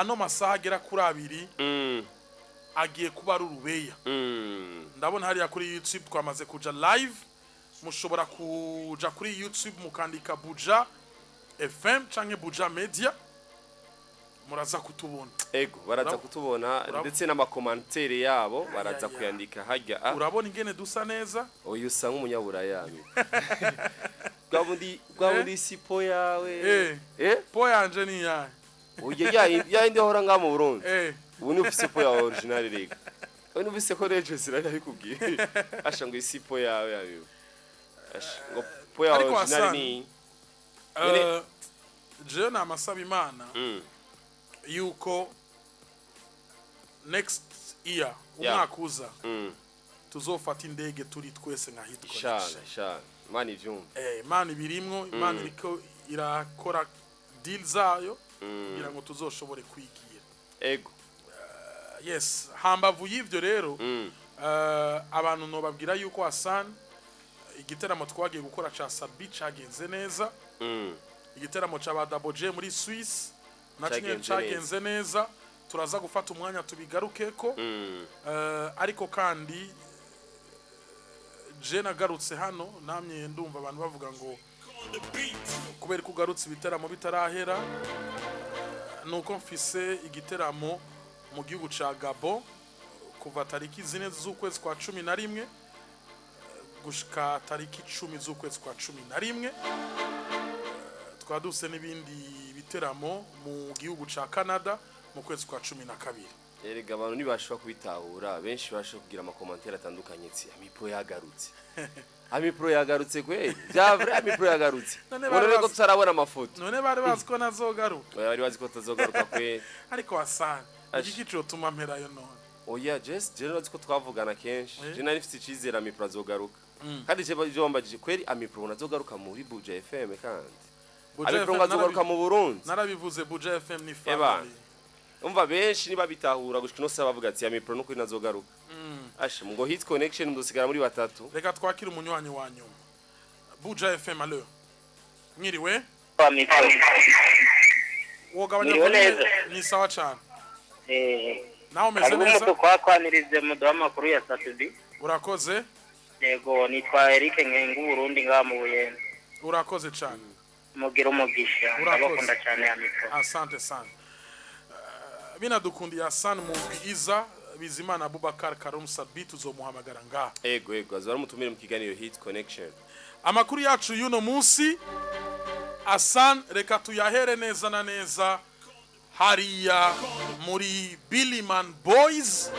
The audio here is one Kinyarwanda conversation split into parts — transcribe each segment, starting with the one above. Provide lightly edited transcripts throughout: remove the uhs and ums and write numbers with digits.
ano masaha agera kuri abiri agiye kuba ari urubeya ndabona hariya kuri YouTube twamaze kuja live mushobora kuja kuri YouTube mukandika Buja FM canke Buja Media muraza kutubona ego baraza kutubona ndetse n'amakomantere yabo baraza kuyandika hajya urabona ingene dusa neza oyo usa nk'umunyaburayami Gwabundi sipo yawe po yanje ni yawe uye yindi hora nga mu Burundi ubu ni ufise po yawe original rega ubu ni ufise ko rejo zirari abikubwiye asha ngo isipo yawe yabiwe ngo po yawe original ni je na masaba imana yuko next year umwaka uza tuzofata indege turi twese nka hit connection sha mani vyumva mani birimwo imana iriko irakora deal zayo kugira ngo tuzoshobore kwigira ego yes hambavu y'ivyo rero abantu no babwira yuko Hassan igiteramo twagiye gukora ca Sabi cagenze neza igiteramo ca Badaboje muri Swiss nacinye cagenze neza turaza gufata umwanya tubigarukeko ariko kandi je nagarutse hano namye ndumva abantu bavuga ngo kubera kugarutse ibiteramo bitarahera nuko mfise igiteramo mu gihugu ca Gabon kuva tariki 4 z'ukwezi kwa 11 gushika tariki 10 z'ukwezi kwa 11 twaduse n'ibindi biteramo mu gihugu ca Canada mu kwezi kwa 12 erega abantu nibashobora kubitahura benshi bashobora kugira amakomantere atandukanye ati amipro yagarutse amipro yagarutse kwe byavre amipro yagarutse none ko tutarabona amafoto none bari baziko nazogaruka bari baziko tazogaruka kwe ariko Hassan iki cyo tuma mperayo none oya just je naziko twavugana kenshi je nari mfite icizera amipro azogaruka kandi je bambajije kweri amipro nazogaruka muri Buja FM kandi amipro azogaruka mu Burundi narabivuze Buja FM ni family umva benshi niba bitahura gushika no saba bavuga ati amipro nuko inazogaruka ashe ngo hit connection ndusigara muri batatu reka twakira umunywanyi wa nyuma Buja FM allo mwiriwe wogabanya volume ni sawa cyane naho meze neza ariko twakwanirize mu makuru ya Saturday urakoze yego nitwa Eric Ngengu Burundi nga mu Buyenzi urakoze cyane mugira umugisha abakunda cyane ya mikro asante sana binadukundiye Hassan mu iza Bizimana Abubakar Karum Sabi tuzomuhamagara nga ego azora mutumire mu kiganiro hit connection amakuru yacu yuno munsi Hassan reka tuyahere neza na neza hariya muri Billyman Boys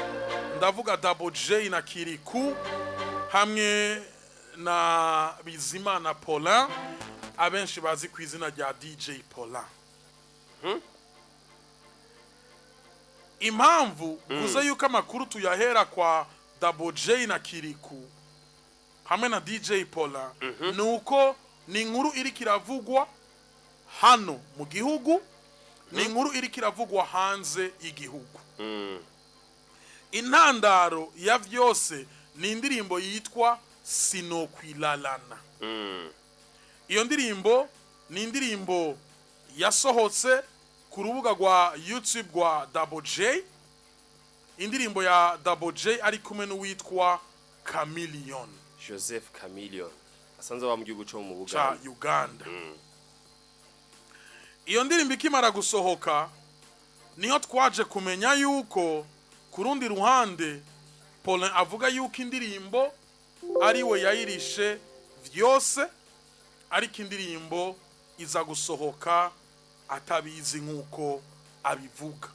ndavuga Double J na Kiriku hamwe na Bizimana Paulin abenshi bazi ku izina rya DJ Paulin impamvu guza yuko amakuru tuyahera kwa Double J na Kiriku hamwe na DJ Paulin nuko ni inkuru iri kiravugwa hano mu gihugu ni inkuru iri kiravugwa hanze y'igihugu intandaro ya vyose ni indirimbo yitwa Sinokwilalana iyo ndirimbo ni indirimbo yasohotse ku rubuga rwa YouTube rwa Double J indirimbo ya Double J ari kumwe n'uwitwa Chameleon Joseph Chameleon asanzwe wa mu gihugu cyo mu Uganda iyo ndirimbo ikimara gusohoka niho twaje kumenya yuko ku rundi ruhande Paulin avuga yuko indirimbo ari we yayirishe vyose ariko indirimbo iza gusohoka atabizi nkuko abivuga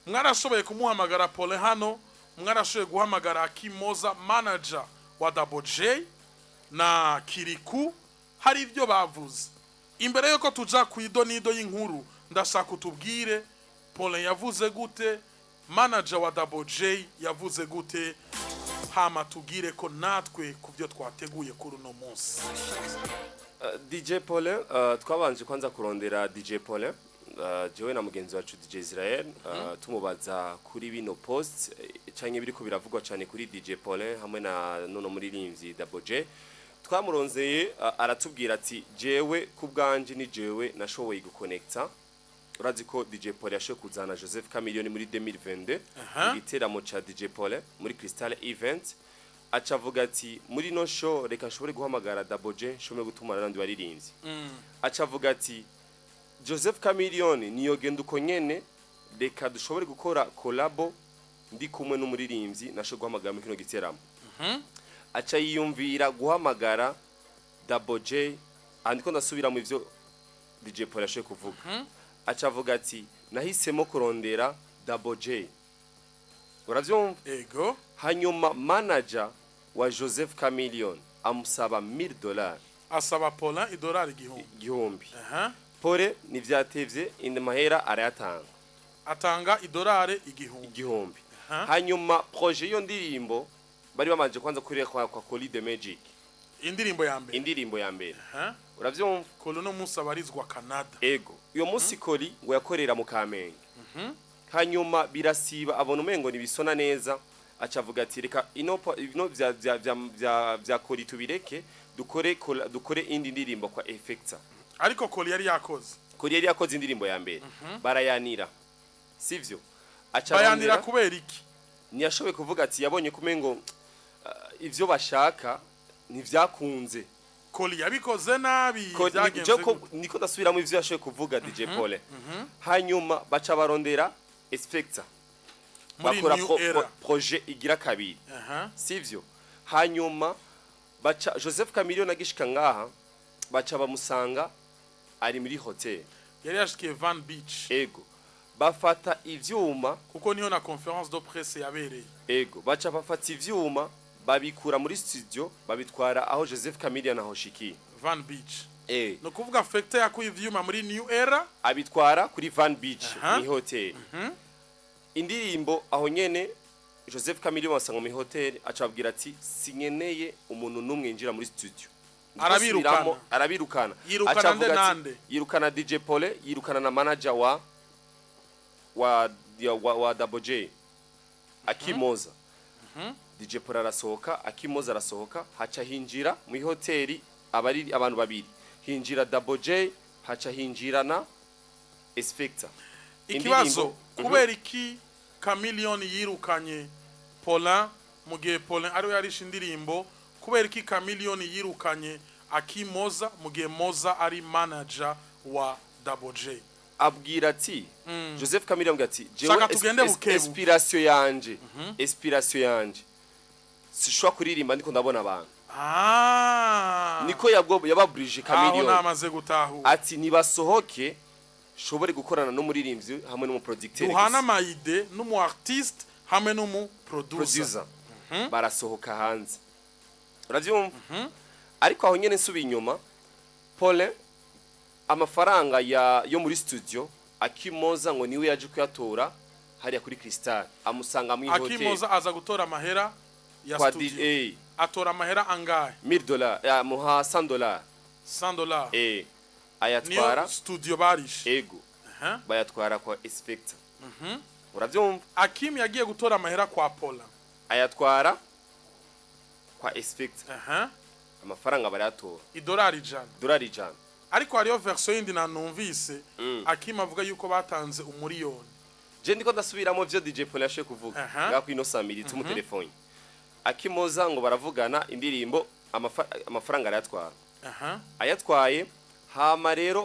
mwarashoboye kumuhamagara Paulin hano mwarashoboye guhamagara Kimoza manager wa Double J na Kiriku hari ibyo bavuze imbere yuko tuja ku idonido y'inkuru ndashaka utubwire Paulin yavuze gute manager wa Double J yavuze gute hama tubwire ko natwe kuvyo twateguye kuri no munsi DJ Paulin twabanje kwanza kurondera DJ Paulin jewe na mugenzi wacu DJ Israel tumubaza kuri bino post canke biriko biravugwa cyane kuri DJ Paulin hamwe na nono muri rimvyi Double J twamuronzeye aratubwira ati jewe kubganje ni jewe nashoboye guconnecta urazi ko DJ Paul yashoboye kuzana Joseph Chameleone muri 2022 igiteramo cha DJ Paul muri Crystal Event acavuga ati muri no show reka nshobore guhamagara Double J nshobore gutumana nandi waririmbyi acavuga ati Joseph Chameleone niyo genda uko nyene reka dushobore gukora collabo ndi kumwe n'umuririmbyi nasho guhamagara mu kino giteramo aca yiyumvira guhamagara Double J andiko ndasubira mu ivyo DJ Paul yashoboye kuvuga aca avuga ati nahisemo kurondera Double J uravyumva ego hanyuma manager wa Joseph Chameleone amusaba $1000 asaba Paulin igihumbi Pole nivyatevye inde mahera arayatanga atanga igihumbi hanyuma projet yo ndirimbo bari bamanje kwanza kureka kwa Kuri the Magic indirimbo ya mbere uravyumva Kolo no musa barizwa Canada ego uyo musi Kuri ngo yakorera mu Kamenge hanyuma birasiba abona umengo nibisona neza acavuga ati reka ino vya Kuri tubireke dukore indi ndirimbo kwa Effecta ariko Kuri yari yakoze indirimbo ya mbere barayanira sivyo bayanira kubera iki ntiyashoboye kuvuga ati yabonye kumengo ivyo bashaka ntivyakunze Koli yabikoze nabi niko ndasubiramo ivyo yashoboye kuvuga DJ Paul hanyuma baca barondera Effecta bakora projet igira kabiri sivyo hanyuma baca Joseph Chameleone agishika ngaha baca bamusanga ari muri hotel yari yashikiye Van Beach ego bafata ivyuma kuko niho na conference de presse yabereye ego baca bafata ivyuma babikura muri studio babitwara aho Joseph Chameleone aho shiki Van Beach no kuvuga Effecta yakuye ivyuma muri New Era abitwara kuri Van Beach ni hotel indirimbo aho nyene Joseph Chameleone wasanga mu hotel acabwira ati sinkeneye umuntu numwe injira muri studio arabirukana yirukana DJ Paul yirukana na manager wa Double J Akimoza DJ Paul arasohoka Akimoza arasohoka haca hinjira mu hoteli abari abantu babiri hinjira Double J haca hinjira na Effecta ikibazo kubera iki Chameleone yirukanye Paulin mu gihe Paulin ari yarisha indirimbo kubera iki Chameleone yirukanye Akimoza mu gihe Moza ari manager wa Double J abwira ati Joseph Chameleone ati jewe inspiration yanje sishwa kuririmba ndiko ndabona abantu niko yababrije Chameleone namaze gutahu ati nibasohoke shobore gukorana no muririmbyi hamwe no mu producteur duhana maide no mu artiste hamwe no mu producer barasohoka hanze uravyumva ariko aho nyene nsubi inyuma Paul amafaranga yo muri studio Akimoza ngo niwe yaje kuyatora hariya kuri Crystal amusanga mu hotel Akimoza aza gutora amahera ya studio atora amahera angahe $1000 ya muha $100 $100 ayatwara studio barishe ego bayatwara kwa Effecta uravyumva Akim yagiye gutora amahera kwa Paula ayatwara kwa Effecta amafaranga barayatora $100 ariko hariyo version yindi nanumvise Akim avuga yuko batanze $1,000,000 je ndiko ndasubiramo vyo DJ Paul yashe kuvuga ngako ino samiri mu telefone Akimoza ngo baravugana indirimbo amafaranga arayatwara ayatwaye hama rero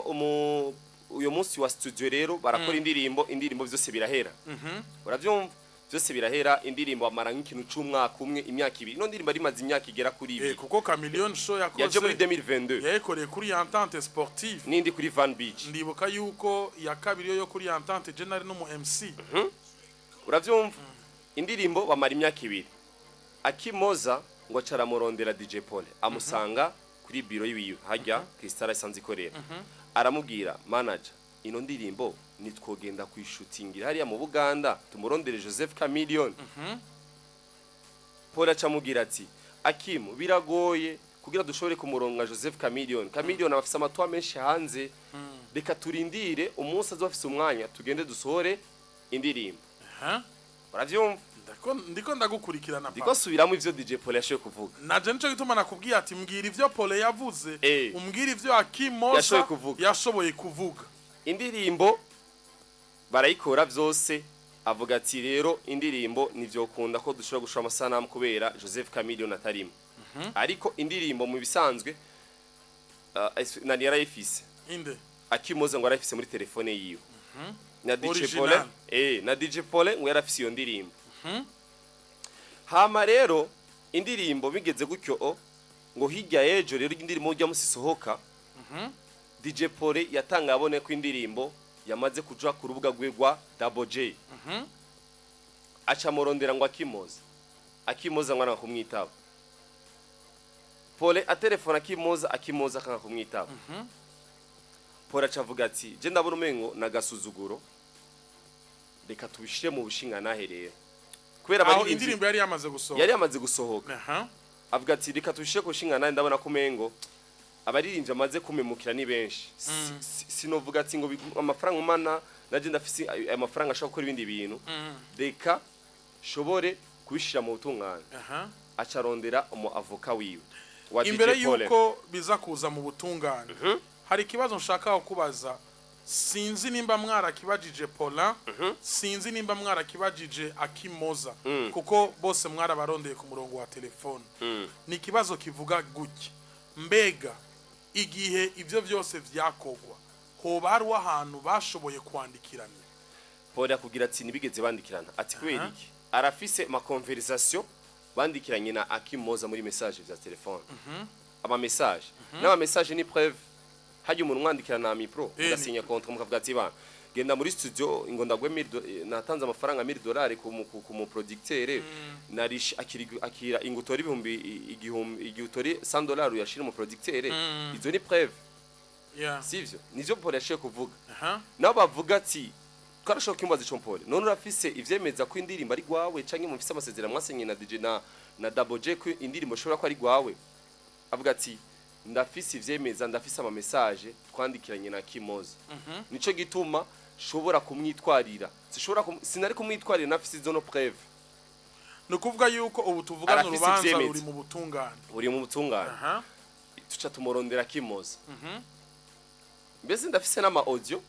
uyo munsi wa studio rero barakora indirimbo byose birahera uravyumva byose birahera indirimbo amara nk'ikintu c'umwaka umwe imyaka ibiri no ndirimbo rimaze imyaka igera kuri ibi kuko Chameleone show yaje muri 2022 yakoreye kuri Entente Sportive nindi kuri Van Beach ndibuka yuko ya kabiri yo kuri Entente General no mu MC uravyumva indirimbo bamara imyaka ibiri Akimoza ngo acaramurondera DJ Paul amusanga kuri biro yiwe hajya Crystal isanze ikorera aramubwira manager ino ndirimbo nitwogenda kwishutingira hariya mu Buganda tumurondere Joseph Chameleone Paul acamubwira ati Akim biragoye kugira dushobore kumuronga Joseph Chameleone abafise amatwa menshi hanze reka turindire umunsi azofise umwanya tugende dusohore indirimbo uravyumva ndiko ndagukurikirana pa ndiko subiramo ivyo DJ Pole yashoboye kuvuga naje nico gituma nakubwiye ati mbwira ivyo Pole yavuze umbwira ivyo Akimoza yashoboye kuvuga indirimbo barayikora vyose avuga ati rero indirimbo nivyokunda ko dushobora gushora amasanamu kubera Joseph Chameleone atarimo ariko indirimbo mu bisanzwe nani yarayifise inde Akimoza ngo yarayifise muri telefone yiwe na DJ Pole na DJ Pole ngo yarafise iyo ndirimbo hama rero indirimbo bigeze gutyo ngo hirya yejo rero indirimbo ujya musisohoka DJ Pole yatanga abone ko indirimbo yamaze kuja ku rubuga rwegwa Double J acha morondera ngo Akimoza ngwana kumwitaba Pole atelefona Akimoza kanga kumwitaba Pole acavuga ati je ndabona umengo nagasuzuguro reka tubishire mu bushinga naherero kubera bari indirimbo yari yamaze gusohoka avuga ati reka tubishire ku bushinga nahe ndabona ko umengo abaririmbye amaze kumemukira ni benshi sinovuga ati ngo amafaranga umana naje ndafise amafaranga ashaka gukora ibindi bintu reka shobore kubishira mu butungane acarondera umu avoka wiwe wa DJ Pole imbere yuko biza kuza mu butungane hari kibazo nshaka kubaza sinzi nimba mwarakibajije Paulin sinzi nimba mwarakibajije Akimoza kuko bose mwarabarondeye ku murongo wa telefone ni kibazo kivuga gutya mbega igihe ivyo byose vyakogwa hoba hari ahantu bashoboye kwandikirana Paul akugira ati nibigeze bandikirana ati kubera iki arafise ma conversation bandikiranye na Akimoza muri message vya telefone ama message n'ama message ni preuve haje umuntu mwandikirana na mipro ugasinya contrat mukavuga ati bana genda muri studio ngo ndagwe natanze amafaranga $1000 ku mu producteur narish akira ingutori igihumbi $100 yashira mu producteur izo ni preuve sivyo nivyo Paul yashiye kuvuga nabavuga ati karashoka kimbaza ico Paul none urafise ivyemeza ko indirimbo ari gwawe canke mu fise amasezerano mwasenye na DJ na Double J ko indirimbo shobora ko ari gwawe avuga ati ndafise ivyemeza ndafise ama message twandikiranye na Akimoza nico gituma shobora kumwitwarira sinari kumwitwarira nafise izo no preuve no kuvuga yuko ubu tuvugana urubanza uri mu butungane tuca tumurondera Akimoza mbese ndafise n'ama audio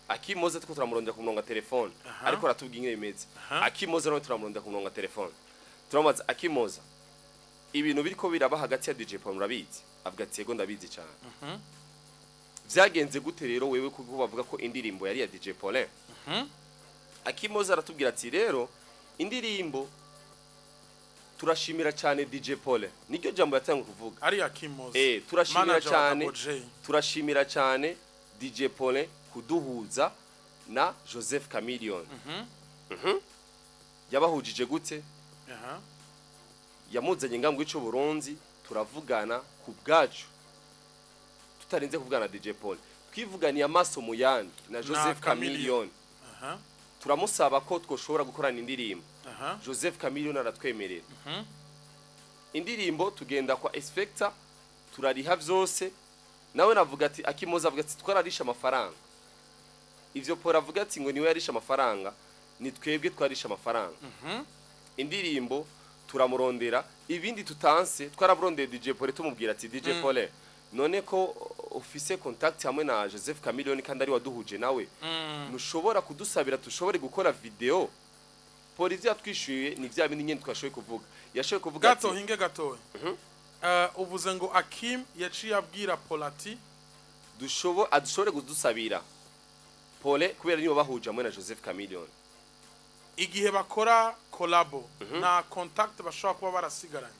Akimoza tuko turamurondera ku murongo wa telefone ariko aratubwiye imeze Akimoza no turamurondera ku murongo wa telefone turamaza Akimoza ibintu biriko biraba hagati ya DJ Paul murabizi avuga ati yego ndabizi cyane vyagenze gute rero wewe kuko bavuga ko indirimbo yari ya DJ Paul Akimoza aratubwira ati rero indirimbo turashimira cyane DJ Paul niryo jambo yatanga kuvuga ari Akimoza turashimira cyane DJ Paul kuduhuza na Joseph Chameleone yabahujije gute yamuzanye ngamwe ico Burundi turavugana ku bwacu tutarinze kuvugana DJ Paul twivuganiye amaso mu yandi na Joseph Chameleone turamusaba ko twoshobora gukorana indirimbo Joseph Chameleone aratwemerera indirimbo tugenda kwa inspector turariha vyose nawe navuga ati Akimoza avuga ati twararisha amafaranga ivyo Paul avuga ati ngo niwe yarisha amafaranga ni twebwe twarisha amafaranga indirimbo turamurondera ibindi tutanse twaraburondeye DJ Paul tumubwira ati DJ Paul none ko ufise contact hamwe na Joseph Chameleone kandi ari waduhuje nawe nushobora kudusabira tushobore gukora video Paul ivyo yatwishuye ni vya bindi nyene twashoye kuvuga yashoye kuvuga ati gato hinge gato uvuze ngo Akim yaciye abwira Paul ati adushobore kudusabira Paul kubera niyo bahuje hamwe na Joseph Chameleone igihe bakora collabo na contact bashobora kuba barasigaranye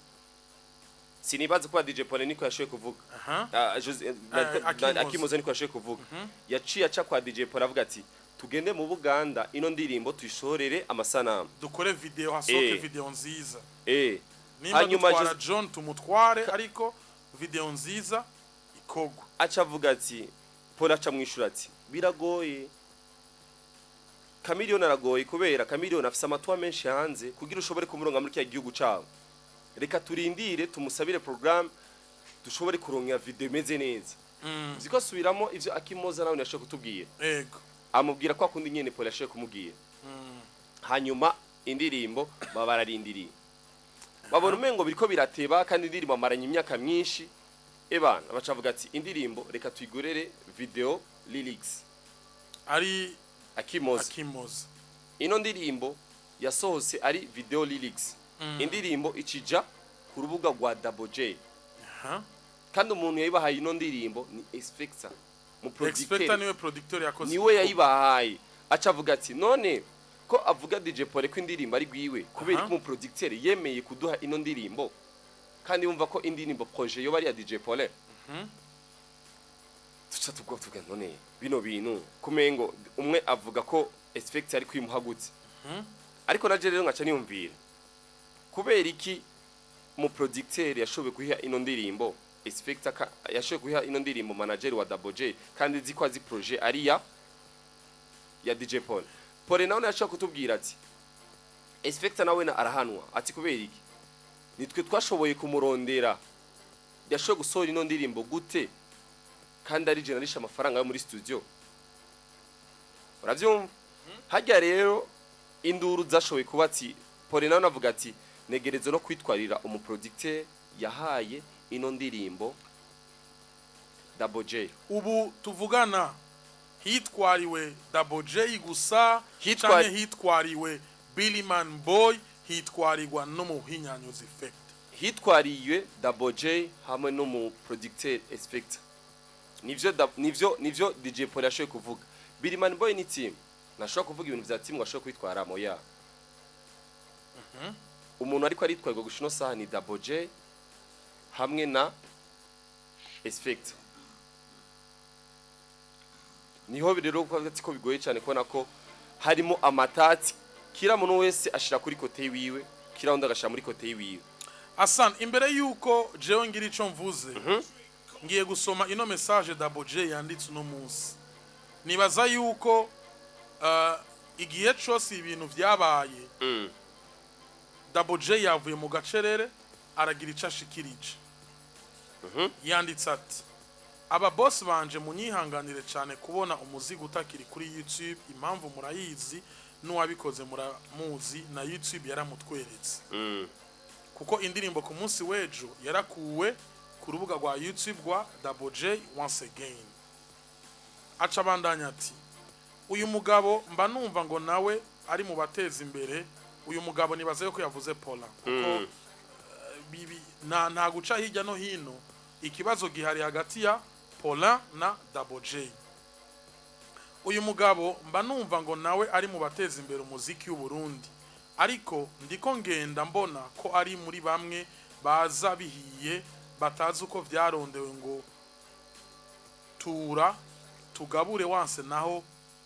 sinibaze kwa DJ Paul niko yashoye kuvuga Akimoza niko yashoye kuvuga yaciye aca kwa DJ Paul avuga ati tugende mu Buganda ino ndirimbo tuyishorere amasanamu dukore video hasoke video nziza hanyuma dutwara John tumutware ariko video nziza ikogwa aca avuga ati Paul aca mwishura ati biragoye Chameleone aragoye kubera Chameleone afise amatwa menshi hanze kugira ushobore kumuronga muri cya gihugu cyawo reka turindire tumusabire program dushobore kuronka video imeze neza ziko subiramo ivyo Akimoza nawe yashoye kutubwira yego amubwira kwa kundi nyene Paul yashoye kumubwira hanyuma indirimbo baba bararindiriye babona umengo biriko birateba kandi indirimbo amaranye imyaka myinshi ebana bacavuga ati indirimbo reka tuyigorere video lyrics ari akimoza ino ndirimbo yasohose ari video lyrics indirimbo ikija ku rubuga rwa Double J kandi umuntu yayibahaye ino ndirimbo ni Expector mu Expector niwe producteur yakoze niwe yayibahaye acavuga ati none ko avuga DJ Pole ko indirimbo ari gwiwe kubera ko mu producteur yemeye kuduha ino ndirimbo kandi yumva ko indirimbo projet yo bari ya DJ Pole tuca tuvuga none bino bintu kumengo umwe avuga ko Expector ari kwimuhagutse ariko naje rero ngaca niyumvira kubera iki mu producteur yashobe kuhiha ino ndirimbo Expector yashobe kuhiha ino ndirimbo manager wa Double J kandi zikwa zi projet ari ya DJ Pole Pole nawe yashaka kutubwira ati Expector nawe na arahanwa ati kubera iki nitwe twashoboye kumurondera yashobe gusohora ino ndirimbo gute kandi ari generalisha amafaranga yo muri studio uravyumva hajya rero induru zashoboye kuba ati Pole nawe navuga ati negerezo no kwitwarira umuproducteur yahaye ino ndirimbo Double J ubu tuvugana hitwariwe Double J gusa cyane hitwariwe Billyman Boy hitwarirwa no mu hinyanyuzi effect hitwariwe Double J hamwe no mu producteur Expector nivyo DJ Pole yashoye kuvuga Billyman Boy ni team nashobora kuvuga ibintu vya team washoye kwitwara moya umuntu ariko aritwarwa gushino saha ni Double J hamwe na Expector niho rero ko bigoye cyane kubona ko harimo amatati kira muntu wese ashira kuri kote wiwe kira undi agashira muri kote wiwe Asan imbere yuko jewe ngira ico mvuze ngiye gusoma ino message Double J yanditse no munsi nibaza yuko igihe cyose ibintu vyabaye Double J yavuye mu gacerere aragira icashikirije yanditse ati aba boss banje munyihanganire cyane kubona umuzigo utakiri kuri YouTube impamvu murayizi n'uwabikoze muramuzi na YouTube yaramutweretse kuko indirimbo ku munsi wejo yarakuwe ku rubuga rwa YouTube rwa Double J once again aca bandanya ati uyu mugabo mba numva ngo nawe ari mu bateza imbere uyu mugabo nibaze ko yavuze Paula kuko bibi nta guca hirya no hino ikibazo gihari hagati ya Paula na Double J uyu mugabo mba numva ngo nawe ari mu bateza imbere umuziki w'u Burundi ariko ndiko ngenda mbona ko ari muri bamwe baza bihiye batazi uko vyarondewe ngo tugabure wanse naho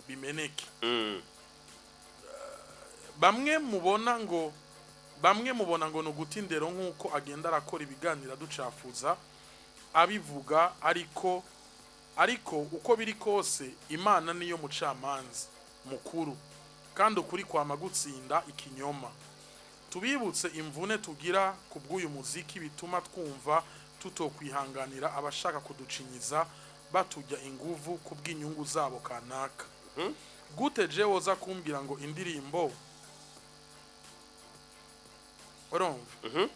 bimeneke bamwe mubona ngo no gutindero nkuko agenda arakora ibiganira ducafuza abivuga ariko uko biri kose Imana niyo mucamanza mukuru kandi ukuri kwa magutsinda ikinyoma tubibutse imvune tugira kubw'uyu muziki bituma twumva tutokwihanganira abashaka kuducinyiza batujya inguvu kubw'inyungu zabo kanaka gute je woza kumbwira ngo indirimbo urumva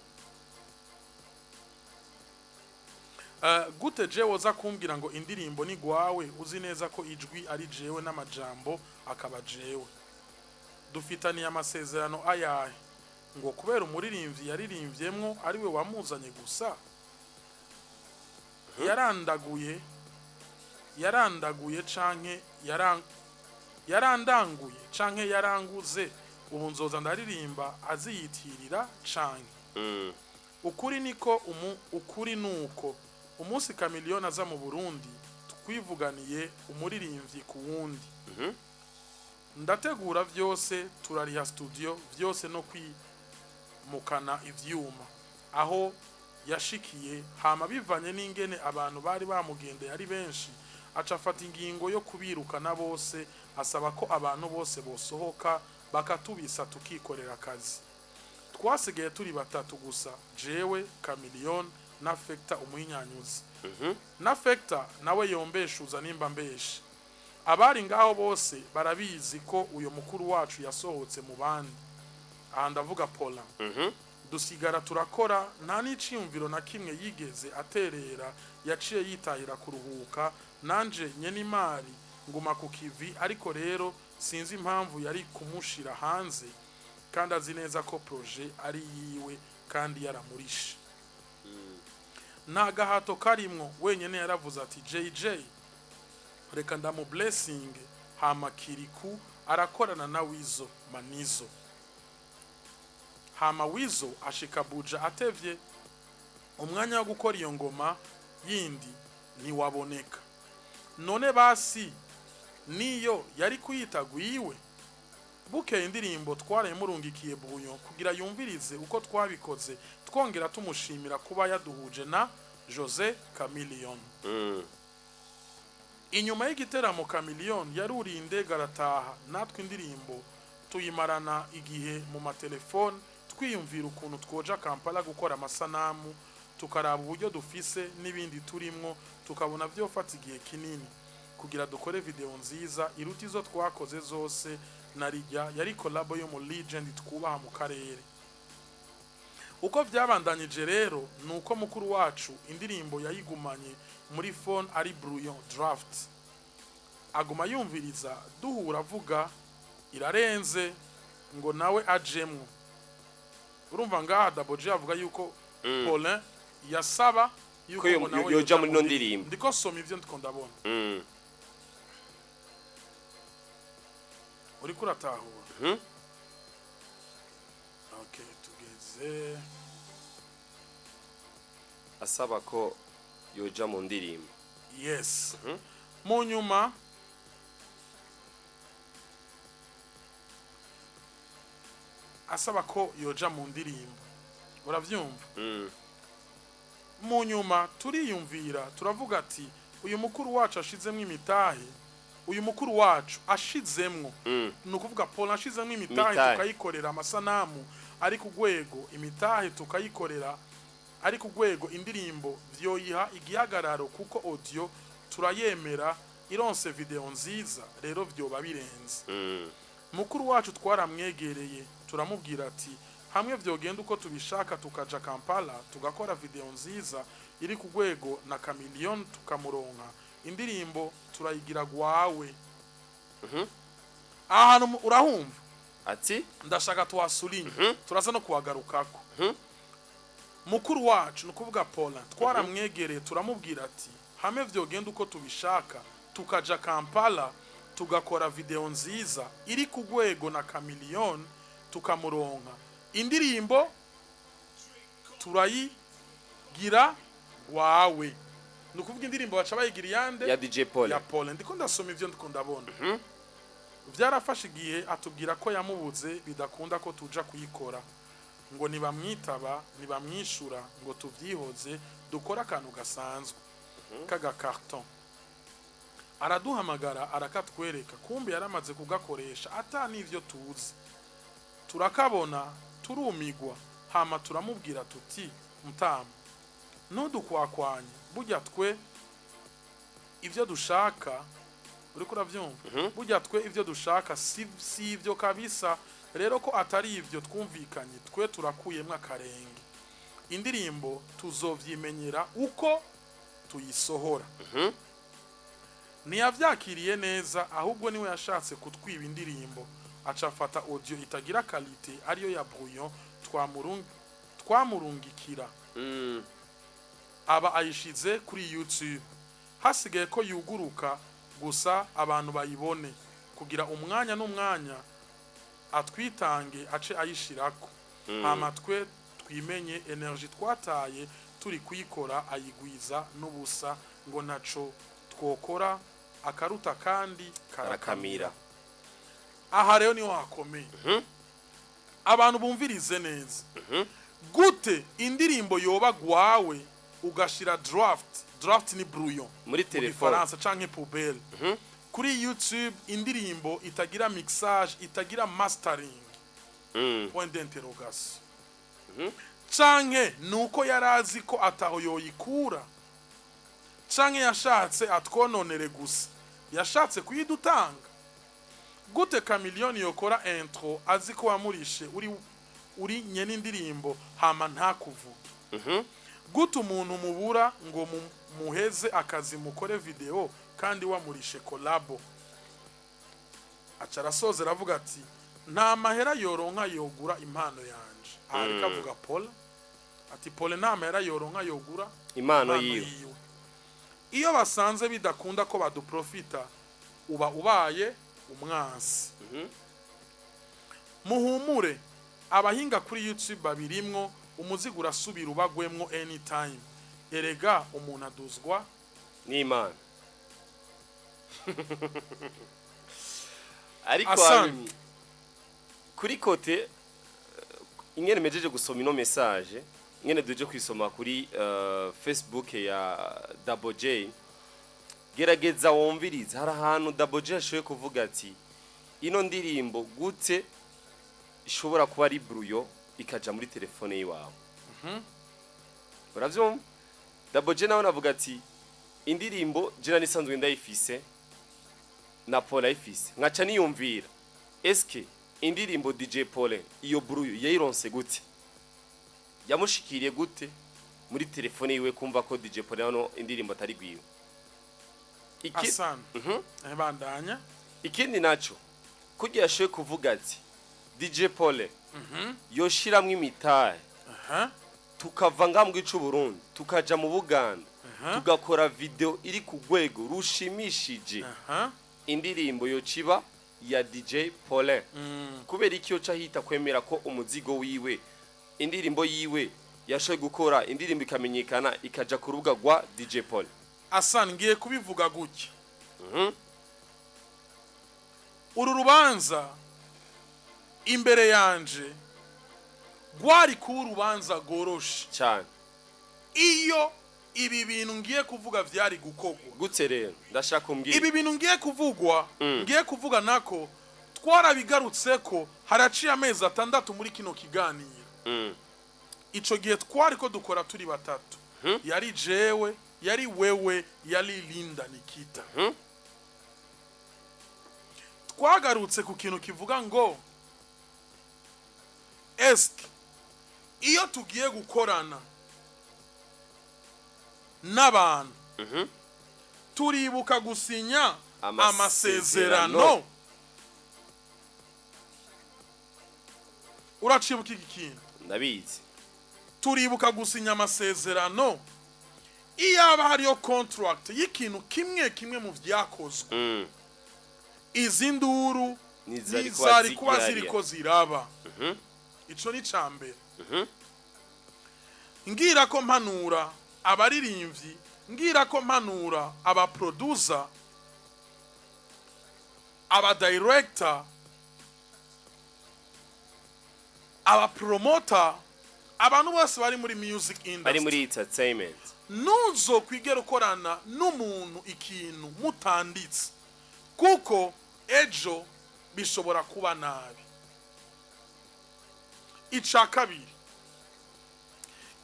gute je woza kumbwira ngo indirimbo ni gwawe uzi neza ko ijwi ari jewe n'amajambo akaba jewe dufitaniye amasezerano ayahe ngo kubera umuririmbyi yaririmvyemwo ari we wamuzanye gusa yarandaguye canke yarandanguye canke yaranguze ubu nzoza ndaririmba aziyitirira canke ukuri nuko umunsi Chameleone aza mu Burundi twivuganiye umuririmbyi ku wundi ndategura vyose turariha studio vyose no kwimukana ivyuma aho yashikiye hama bivanye n'ingene abantu bari bamugendeye ari benshi aca afata ingingo yo kubirukana bose asaba ko abantu bose bosohoka bakatubisa tukikorera akazi twasigaye turi batatu gusa jewe Chameleone na Factor umuhinyanyuzi na Factor nawe yombeshuza nimba mbeshe abari ngaho bose barabizi ko uyo mukuru wacu yasohotse mu bandi aha ndavuga Paulin dusigara turakora nta n'iciyumviro na kimwe yigeze aterera yaciye yitahira kuruhuka nanje nyenimari nguma ku kivi ariko rero sinzi impamvu yari kumushira hanze kandi azi neza ko projet ari yiwe kandi yaramurishe nta gahato karimwo wenyene yaravuze ati JJ reka ndamu blessing hama Kiriku arakorana na Wizo Manizo hama Wizo ashika Buja atevye umwanya wo gukora iyo ngoma yindi ntiwaboneka none basi niyo yari kuyitagwiwe buke indirimbo twaremurungikiye Bunyo kugira yumvirize uko twabikoze twongera tumushimira kuba yaduhuje na Jose Chameleone inyuma y'igiteramo Chameleone yaruriye indege arataha natwe indirimbo tuyimarana igihe mu matelefone twiyumvira ukuntu twoja Kampala gukora amasanamu tukaraba uburyo dufise n'ibindi turimwo tukabona vyofata igihe kinini kugira dukore video nziza iruti zo twakoze zose narijya yari collabo yo mu legend twubaha mu karere uko vyabandanyije rero nuko mukuru wacu indirimbo yayigumanye muri phone ari brouillon draft aguma yumviriza duhura avuga irarenze ngo nawe ajemwo urumva ngaha Double J avuga yuko Paulin yasaba yuko nawe yoja muri no ndirimbo ndiko soma ivyo ndiko ndabona uri kuratahura okay tugeze asaba ko yoja mu ndirimbo yes mu nyuma asaba ko yoja mu ndirimbo uravyumva mu nyuma turiyumvira turavuga ati uyu mukuru wacu ashizemwe imitahe uyu mukuru wacu ashizemwo nukuvuga Paulin ashizemwe imitahe tukayikorera amasanamu ari ku gwego imitahe tukayikorera ari ku gwego indirimbo vyoyiha igihagararo kuko audio turayemera ironse video nziza rero vyoba birenze mukuru wacu twaramwegereye turamubwira ati hamwe vyogenda uko tubishaka tukaja Kampala tugakora video nziza iri ku gwego na Chameleone tukamuronka indirimbo turayigira gwawe ahantu urahumva ati ndashaka twasulinye turaza no kuhagarukako mukuru wacu nukuvuga Paulin twaramwegereye turamubwira ati hamwe vyogenda uko tubishaka tukaja Kampala tugakora video nziza iri ku gwego na Chameleone tukamuronka indirimbo turayigira wawe nukuvuga indirimbo baca bayigira yande ya DJ Paulin ya Paulin ndiko ndasoma ivyo ndiko ndabona vyarafashe igihe atubwira ko yamubuze bidakunda ko tuja kuyikora ngo nibamwitaba nibamwishura ngo tuvyihoze dukora akantu gasanzwe kaga carton araduhamagara arakatwereka kumbe yaramaze kugakoresha ata nivyo tuzi turakabona turumigwa hama turamubwira tuti mutamu nudukwakwanye burya twe ivyo dushaka uri kuravyumva burya twe ivyo dushaka si ivyo kabisa rero ko atari ivyo twumvikanye twe turakuyemwe akarenge indirimbo tuzovyimenyera uko tuyisohora niyavyakiriye neza ahubwo niwe yashatse kutwiba indirimbo acafata audio itagira qualité ariyo ya brouillon twamurungikira aba ayishize kuri YouTube hasigaye ko yuguruka gusa abantu bayibone kugira umwanya n'umwanya atwitange ace ayishirako amatwe twimenye energy twataye turi kuyikora ayigwiza n'ubusa ngo naco twokora akaruta kandi karakamira aha rero niho hakomeye abantu bumvirize neza gute indirimbo yoba gwawe ugashira draft ni brouillon muri telefone France canke poubelle kuri YouTube indirimbo itagira mixage itagira mastering point d'interrogation canke nuko yarazi ko ataho yoyikura canke yashatse atwononere gusa yashatse kuyidutanga gute Chameleone yokora intro azi ko wamurishe uri nyene indirimbo hama ntakuvuge gute umuntu mubura ngo muheze akazi mukore video kandi wamurishe collabo acarasoze ravuga ati nta mahera yoronka yogura impano yanje ariko avuga Paul ati Paul nta mahera yoronka yogura impano yiwe iyo basanze bidakunda ko baduprofita uba ubaye umwansi muhumure abahinga kuri YouTube babirimwo umuzigo urasubira ubagwemwo anytime erega umuntu aduzwa n'Imana ariko kuri kote ingene mejeje gusoma ino message ingene duje kwisoma kuri Facebook ya Double J gerageza wumvirize hari ahantu Double J ashoye kuvuga ati ino ndirimbo gute ishobora kuba ari bruyo ikaja muri telefone yiwawe uravyumva Double J nawe navuga ati indirimbo jina nisanzwe ndayifise na Paul ayifise nkaca niyumvira eske indirimbo DJ Paulin iyo bruyo yayironse gute yamushikiriye gute muri telefone yiwe kumva ko DJ Paulin hano indirimbo atari gwiwe bandanya ikindi naco kugira yashoye kuvuga ati DJ Paulin yoshiramwe imitahe tukava ngambwe icu Burundi tukaja mu Buganda tugakora video iri ku rwego rushimishije indirimbo yociba ya DJ Paulin kubera iki yoca hita kwemera ko umuzigo wiwe indirimbo yiwe yashoye gukora indirimbo ikamenyekana ikaja ku rubuga rwa DJ Paulin ngiye kubivuga gutya uru rubanza imbere yanje gwari ku rubanza goroshe cyane iyo ibi bintu ngiye kuvuga vyari gukogwa gute rero ndashaka umbwira ibi bintu ngiye kuvugwa ngiye kuvuga nako twarabigarutse ko haraciye amezi 6 muri kino kiganiro ico gihe twari ko dukora turi batatu yari jewe yari wewe yari Linda Nikita twagarutse ku kintu kivuga ngo eske iyo tugiye gukorana n'abantu turibuka gusinya amasezerano uracibuka iki kintu ndabizi turibuka gusinya amasezerano iyaba hariyo contract y'ikintu kimwe mu vyakozwe izi nduru nizari kuba ziriko ziraba ico ni cambere ngira ko mpanura abaririmbyi ngira ko mpanura aba producer aba director aba promoter abantu bose bari muri music industry bari muri entertainment nuzo kwigera ukorana n'umuntu ikintu mutanditse kuko ejo bishobora kuba nabi ica kabiri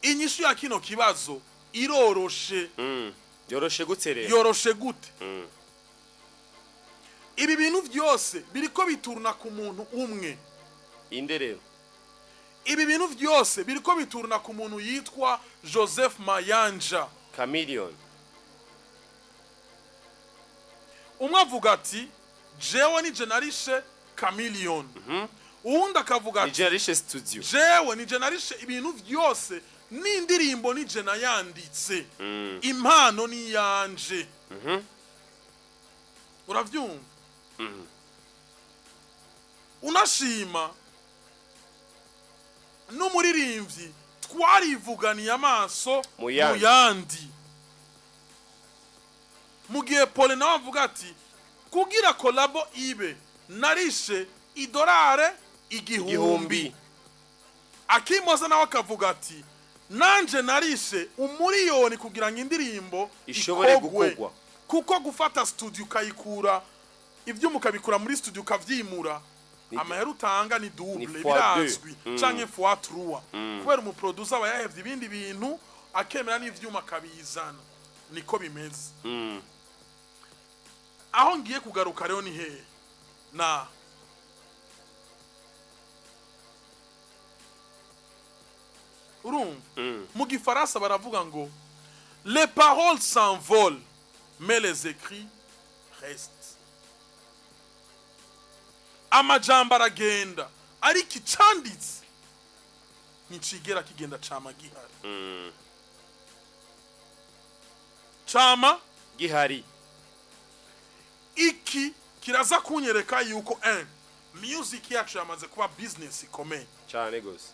inyishu ya kino kibazo iroroshe yoroshe gute rero yoroshe gute ibi bintu byose biriko bituruna ku muntu umwe inde rero ibi bintu byose biriko bituruna ku muntu yitwa Joseph Mayanja Chameleone umwe avuga ati jewe ni Generation Chameleone uwundi akavuga ati Generation Studio jewe ni Generation ibintu byose n'indirimbo ni je nayanditse impano ni yanje uravyumva unashima n'umuririmbyi twarivuganiye amaso mu yandi mugiye Paul nawe avuga ati kugira collabo ibe narishe idolare igihumbi akimoza nawe akavuga ati nanje narishe umuriyoni kugira ngo indirimbo ishobore gukogwa kuko gufata studio kayikura ibyo mukabikura muri studio kavyimura amahera utanga ni double birazwi canke fois 3 kubera umu producer aba yahevye ibindi bintu akemera n'ivyuma kabizana niko bimeze aho ngiye kugaruka rero ni he na urumva mu gifaransa baravuga ngo les paroles s'envolent mais les écrits restent. Amajambo aragenda ariko icanditse nicigera kigenda cama gihari. Chama gihari. Iki kiraza kunyereka yuko music yacu yamaze kuba business ikomeye cyane gose.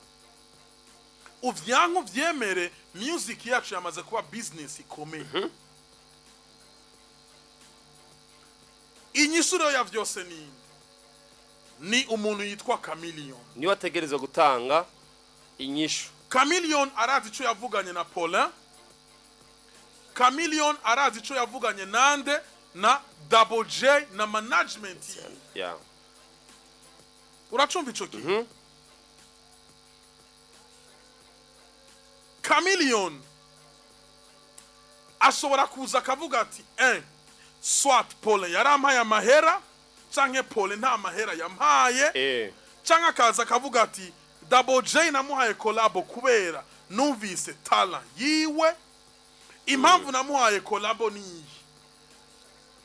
Uvyanko vyemere music yacu yamaze kuba business ikomeye. Inyisuro ya vyose ni umuntu yitwa Chameleon. Ni wategerezwa gutanga inyishu. Chameleon arazi ico yavuganye na Paulin. Chameleon arazi ico yavuganye nande na Double J na management. Yeah. Uracumva ico kintu? Chameleon ashobora kuza akavuga ati soit Paulin yarampaye amahera canke Paulin nta mahera yampaye canke akaza akavuga ati Double J namuhaye collabo kubera numvise talent yiwe, impamvu namuhaye collabo ni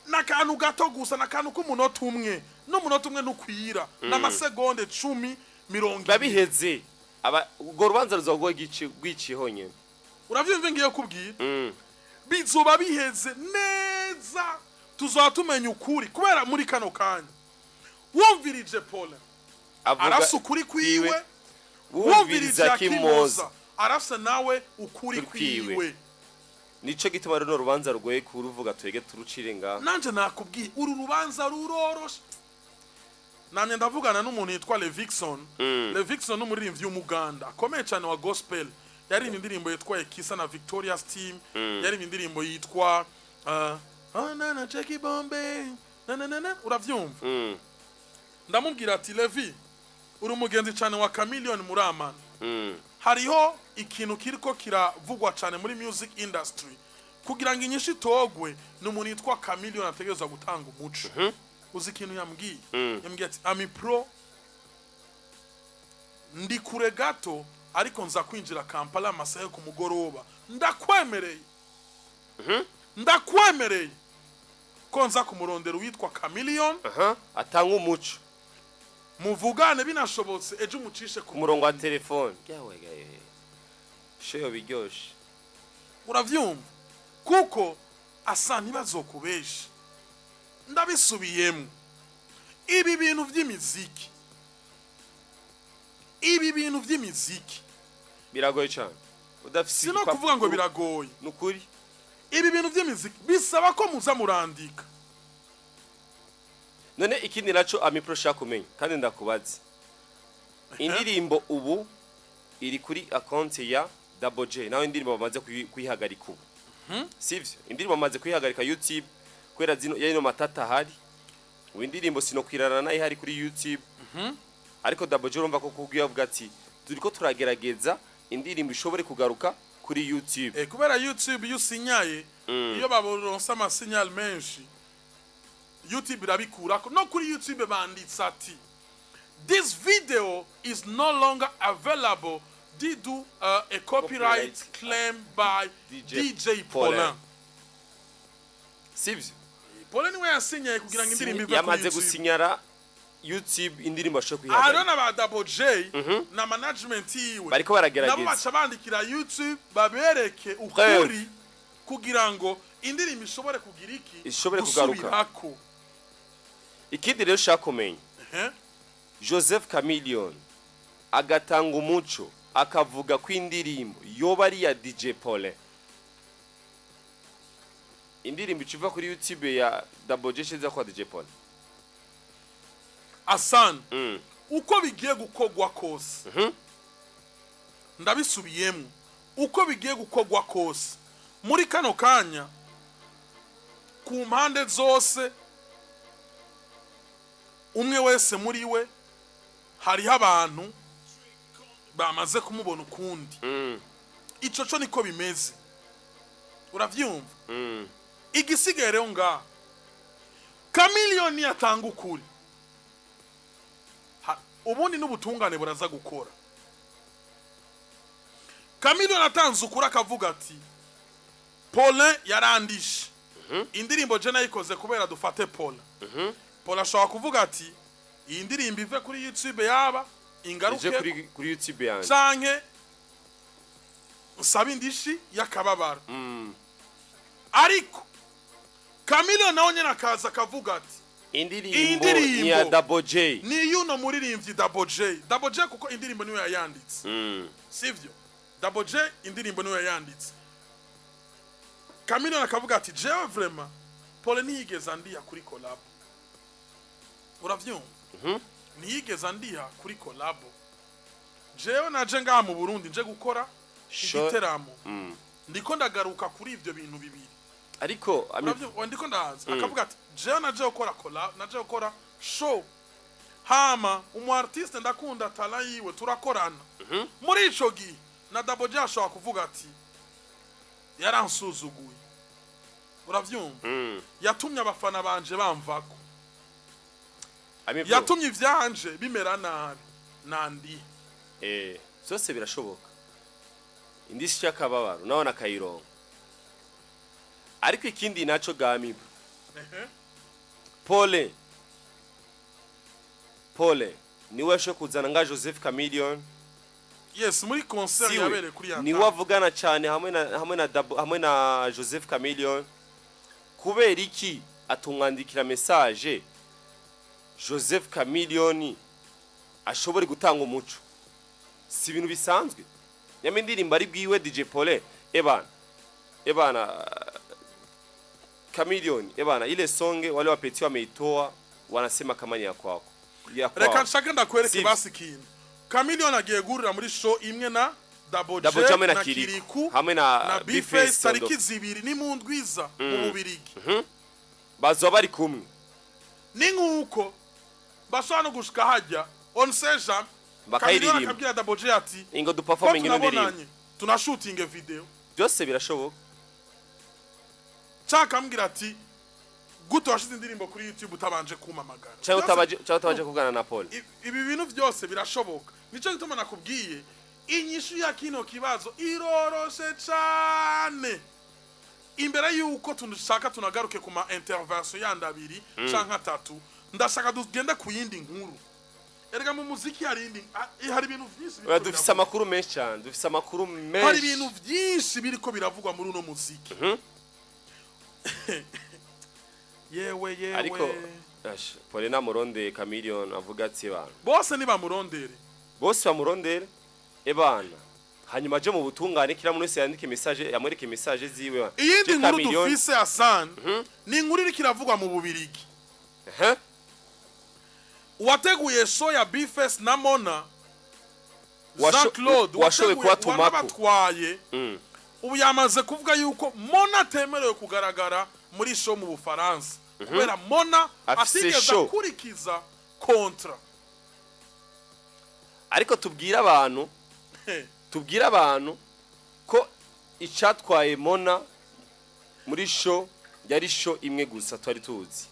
nakantu gato gusa, nakantu k'umunota umwe n'umunota umwe nukwira n'amasegonde 10 20 babiheze. Ubwo rubanza ruzogwa gwiciho nyene. Uravyumva ngiye kubwira bizoba biheze neza, tuzatumenya ukuri kubera muri kano kanya wumvirije Paulin arasa ukuri kwiwe, wumvirije Kimoza arasa nawe ukuri kwiwe. Nico gituma rero rubanza rgoye kuruvuga twege turucire ngaho. Nanje nakubwiye uru rubanza ruroroshe. Namye ndavugana n'umuntu yitwa Levixon. Levixon n'umuririmbyi w'Umuganda akomeye cyane wa gospel. Yari indirimbo yitwa Ekisa na Victoria's Team. Yari indirimbo yitwa na Jackie Bombe na uravyumva. Ndamubwira ati Levi uri umugenzi cyane wa Chameleon muri Amana. Hariho ikintu kiriko kiravugwa cyane muri music industry kugira ngo inyinshi togwe n'umuntu yitwa Chameleon ategereza gutanga umuco. Uzi ikintu yambwiye? Yambwiye ati ami pro ndi kure gato ariko nza kwinjira Kampala amasaha yo kumugoroba. Ndakwemereye. Ndakwemereye ko nza kumurondera witwa Chameleon atanga umuco. Muvugane binashobotse ejo umucishe ku murongo wa telefone. Sheyo biryoshe. Uravyumva? Kuko asa ntibazokubesha. Ndabisubiyemo. Ibi bintu vy'imiziki. Biragoye cyane. Udafise sino kuvuga ngo biragoye. Nukuri. Ibi bintu vy'imiziki bisaba ko muza murandika. None ikindi naco amipro shakumenya kandi ndakubaza. Indirimbo ubu iri kuri account ya Double J. Nawe indirimbo bamaze kuyihagarika ubu. Sivyo? Indirimbo bamaze kuyihagarika YouTube kwera zino yino matata hari. Windirimbo sino kwirana nayo hari kuri YouTube. Ariko Double J urumva ko kubwiye avuga ati turiko turagerageza indirimbo ishobore kugaruka kuri YouTube. Kubera YouTube yusinyaye iyo baboronsa amasignal menshi YouTube irabikurako. No kuri YouTube banditse ati this video is no longer available due to a copyright claim by DJ Paulin. Sivyo? Paulin we yasinyaye kugira ngo indirimbo ive yamaze gusinyara YouTube indirimbo ashobora kuyihagarika. Arona ba Double J na management yiwe bariko baragerageza. Nabo baca bandikira YouTube babereke ukuri kugira ngo indirimbo ishobore kugira iki ishobore kugaruka. Ikindi rero shakomenya Joseph Chameleon agatanga umuco akavuga ko indirimbo yoba ari ya DJ Paulin. Indirimbo ikiva kuri YouTube ya Double J shiza kwa DJ Paulin. Asan uko bigiye gukogwa kose ndabisubiyemo uko bigiye gukogwa kose muri kano kanya ku mpande zose umwe wese muri we hariho abantu bamaze kumubona ukundi. Ico cyo niko bimeze. Uravyumva? Igisigaye rero nga Chameleon yatanga ukuri. Ubundi n'ubutungane buraza gukora. Chameleone atanze ukuri akavuga ati Paulin yarandishe indirimbo je nayikoze kubera dufate Paulin Paulin ashobora kuvuga ati iyi ndirimbo ive kuri YouTube yaba ingaruke kuri YouTube yanjye canke usaba indishi yakababara ariko Chameleone nawe nyene akaza akavuga ati indirimbo ni ya Double J ni yuno muririmbyi Double J kuko indirimbo niwe yayanditse sivyo Double J indirimbo niwe yayanditse Chameleone akavuga ati jewe vraiment Paul ntiyigeze andiha kuri collab uravyumva ntiyigeze andiha kuri collab jewe naje ngaha mu Burundi nje gukora igiteramo ndiko ndagaruka kuri ivyo bintu bibiri ariko ndiko ndaza akavuga ati jewe naje gukora collab naje gukora show hama umu artiste ndakunda tala yiwe turakorana muri ico gihe na Double J ashobora kuvuga ati yaransuzuguye uravyumva yatumye abafana banje bamvako yatumye ivyanje bimera nabi nandi zose birashoboka indisi cyakababaro nawe nakayironka ariko ikindi naco gami Paulin niwe sho kuzana nga Joseph Chameleone yes muri concert yabere kuri yata ni wavugana cyane hamwe na Joseph Chameleone kubera iki atumwandikira message Joseph Chameleone ashobora gutanga umuco si ibintu bisanzwe nyame ndirimba ari bwiwe DJ Paulin ebana Chameleone ile songe wale wapeti wameitoa wanasema kama ni ya kwako reka nshaka ndakwereke basi kintu Chameleone agiye gurira muri show imwe na Double J na Kiriku hamwe na B-Face tariki zibiri ni mu ndwiza mu Bubirigi bazo bari kumwe ni nkuko bashobora no gushika hajya on seja bakayiririmba akabwira Double J ati ingo du performing ino ndirimbo tunashooting video byose birashoboka chaka mbwira ati guto washize indirimbo kuri YouTube utabanje kumamagara cyangwa utabaje kugana na Paul ibi bintu byose birashoboka nico gituma nakubwiye inyishu ya kino kibazo iroroshe cyane imbere yuko tunashaka tunagaruke kuma intervention yandabiri canka 3 ndashaka tugende kuyindi nkuru erega mu muziki hari ibintu byinshi dufise amakuru menshi cyane hari ibintu byinshi biriko biravugwa muri uno muziki yewe ariko Paul na Muronde Chameleone avuga ati bana bose ni bamurondere ebana hanyuma aje mu butungane kira muri wese yandike message yamwereke message ziwe iyindi nkuru dufise Hassan ni inkuru iri kiravugwa mu Bubirigi wateguye show ya B-Face na Mona Jean-Claude washowe kubatumako batwaye ubu yamaze kuvuga yuko Mona temerewe kugaragara muri show mu Bufaransa kubera Mona asigeza kurikiza kontra ariko tubwira abantu ko icatwaye Mona muri show yari show imwe gusa twari tuzi